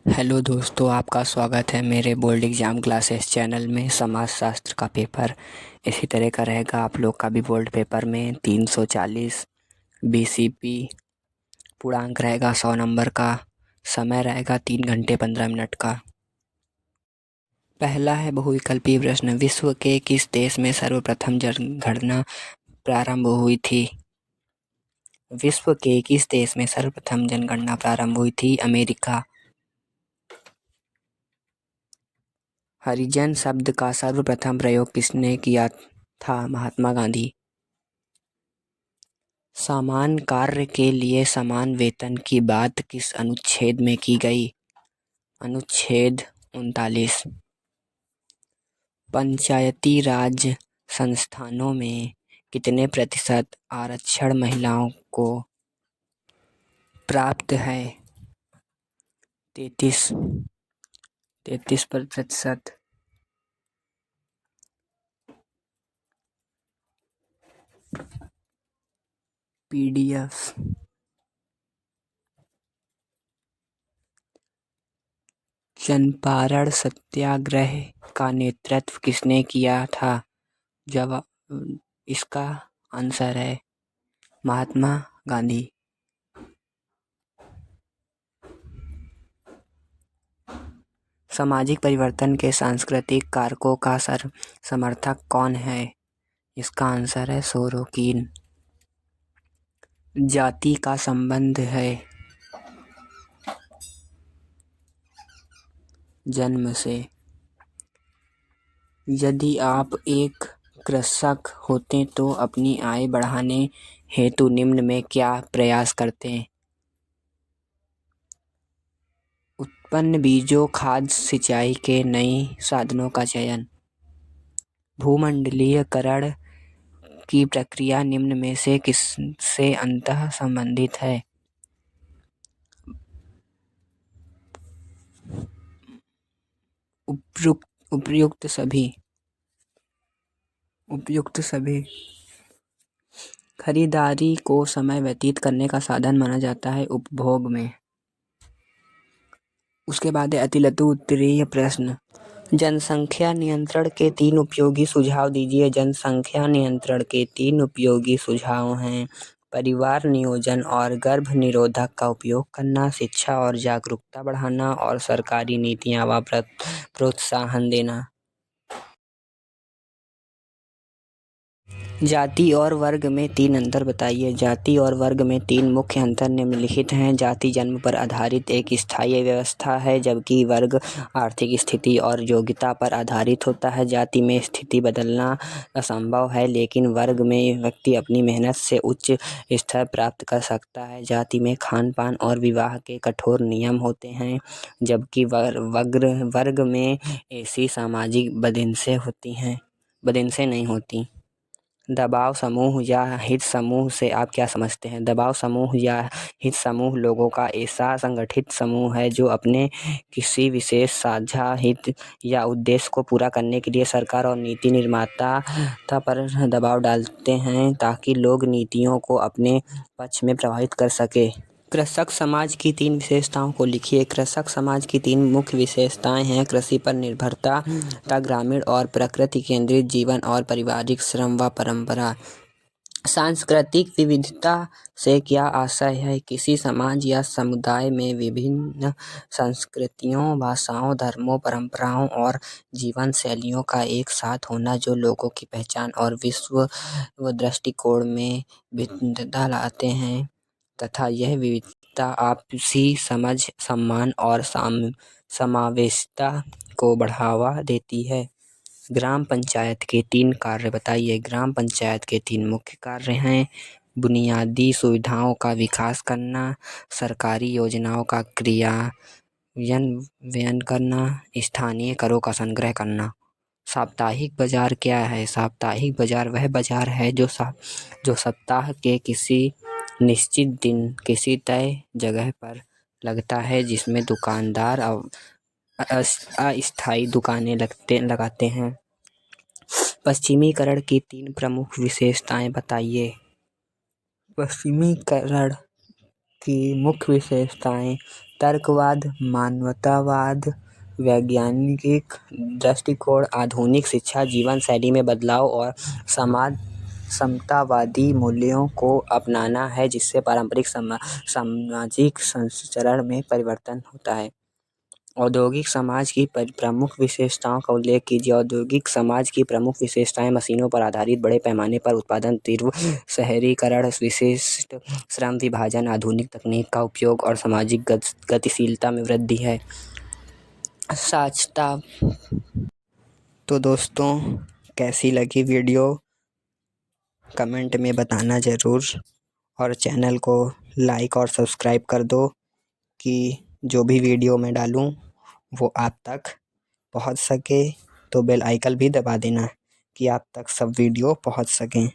Hello दोस्तों, आपका स्वागत है मेरे बोर्ड एग्ज़ाम क्लासेस चैनल में। समाजशास्त्र का पेपर इसी तरह का रहेगा आप लोग का भी। बोर्ड पेपर में 340 बीसीपी पूर्णांक रहेगा, 100 नंबर का। समय रहेगा 3 घंटे 15 मिनट का। पहला है बहुविकल्पीय प्रश्न, विश्व के किस देश में सर्वप्रथम जनगणना प्रारंभ हुई थी? विश्व के किस देश में सर्वप्रथम जनगणना प्रारंभ हुई थी? अमेरिका। हरिजन शब्द का सर्वप्रथम प्रयोग किसने किया था? महात्मा गांधी। समान कार्य के लिए समान वेतन की बात किस अनुच्छेद में की गई? अनुच्छेद 39। पंचायती राज संस्थानों में कितने प्रतिशत आरक्षण महिलाओं को प्राप्त है? 33%। पीडीएफ। चंपारण सत्याग्रह का नेतृत्व किसने किया था? जवाब इसका आंसर है महात्मा गांधी। सामाजिक परिवर्तन के सांस्कृतिक कारकों का समर्थक कौन है? इसका आंसर है सोरोकिन। जाति का संबंध है जन्म से। यदि आप एक कृषक होते तो अपनी आय बढ़ाने हेतु निम्न में क्या प्रयास करते? उत्पन्न बीजों, खाद, सिंचाई के नए साधनों का चयन। भूमंडलीयकरण की प्रक्रिया निम्न में से किससे अंतः संबंधित है? उपयुक्त सभी। खरीदारी को समय व्यतीत करने का साधन माना जाता है उपभोग में। उसके बाद है अतिलघु उत्तरीय प्रश्न, जनसंख्या नियंत्रण के 3 उपयोगी सुझाव दीजिए। जनसंख्या नियंत्रण के 3 उपयोगी सुझाव हैं परिवार नियोजन और गर्भ निरोधक का उपयोग करना, शिक्षा और जागरूकता बढ़ाना और सरकारी नीतियां व प्रोत्साहन देना। जाति और वर्ग में 3 अंतर बताइए। जाति और वर्ग में 3 मुख्य अंतर निम्नलिखित हैं। जाति जन्म पर आधारित एक स्थायी व्यवस्था है, जबकि वर्ग आर्थिक स्थिति और योग्यता पर आधारित होता है। जाति में स्थिति बदलना असंभव है, लेकिन वर्ग में व्यक्ति अपनी मेहनत से उच्च स्तर प्राप्त कर सकता है। जाति में खान पान और विवाह के कठोर नियम होते हैं, जबकि वर्ग में ऐसी सामाजिक बंदिशें नहीं होती। दबाव समूह या हित समूह से आप क्या समझते हैं? दबाव समूह या हित समूह लोगों का ऐसा संगठित समूह है जो अपने किसी विशेष साझा हित या उद्देश्य को पूरा करने के लिए सरकार और नीति निर्माता पर दबाव डालते हैं ताकि लोग नीतियों को अपने पक्ष में प्रभावित कर सके। कृषक समाज की 3 विशेषताओं को लिखिए। कृषक समाज की 3 मुख्य विशेषताएं हैं कृषि पर निर्भरता, ग्रामीण और प्रकृति केंद्रित जीवन और पारिवारिक श्रम व परंपरा। सांस्कृतिक विविधता से क्या आशय है? किसी समाज या समुदाय में विभिन्न संस्कृतियों, भाषाओं, धर्मों, परंपराओं और जीवन शैलियों का एक साथ होना जो लोगों की पहचान और विश्व दृष्टिकोण में भिन्नता लाते हैं, तथा यह विविधता आपसी समझ, सम्मान और समावेशिता को बढ़ावा देती है। ग्राम पंचायत के 3 कार्य बताइए। ग्राम पंचायत के 3 मुख्य कार्य हैं बुनियादी सुविधाओं का विकास करना, सरकारी योजनाओं का क्रियान्वयन करना, स्थानीय करों का संग्रह करना। साप्ताहिक बाजार क्या है? साप्ताहिक बाजार वह बाजार है जो सप्ताह के किसी निश्चित दिन किसी तय जगह पर लगता है, जिसमें दुकानदार अस्थायी दुकानें लगाते हैं। पश्चिमीकरण की 3 प्रमुख विशेषताएं बताइए। पश्चिमीकरण की मुख्य विशेषताएं तर्कवाद, मानवतावाद, वैज्ञानिक दृष्टिकोण, आधुनिक शिक्षा जीवन शैली में बदलाव और समतावादी मूल्यों को अपनाना है, जिससे पारंपरिक सामाजिक संरचना में परिवर्तन होता है। औद्योगिक समाज की प्रमुख विशेषताओं का उल्लेख कीजिए। औद्योगिक समाज की प्रमुख विशेषताएं मशीनों पर आधारित बड़े पैमाने पर उत्पादन, तीव्र शहरीकरण, विशिष्ट श्रम विभाजन, आधुनिक तकनीक का उपयोग और सामाजिक गतिशीलता में वृद्धि है। साक्षरता। तो दोस्तों, कैसी लगी वीडियो कमेंट में बताना ज़रूर, और चैनल को लाइक और सब्सक्राइब कर दो कि जो भी वीडियो मैं डालूं वो आप तक पहुंच सके। तो बेल आइकन भी दबा देना कि आप तक सब वीडियो पहुंच सकें।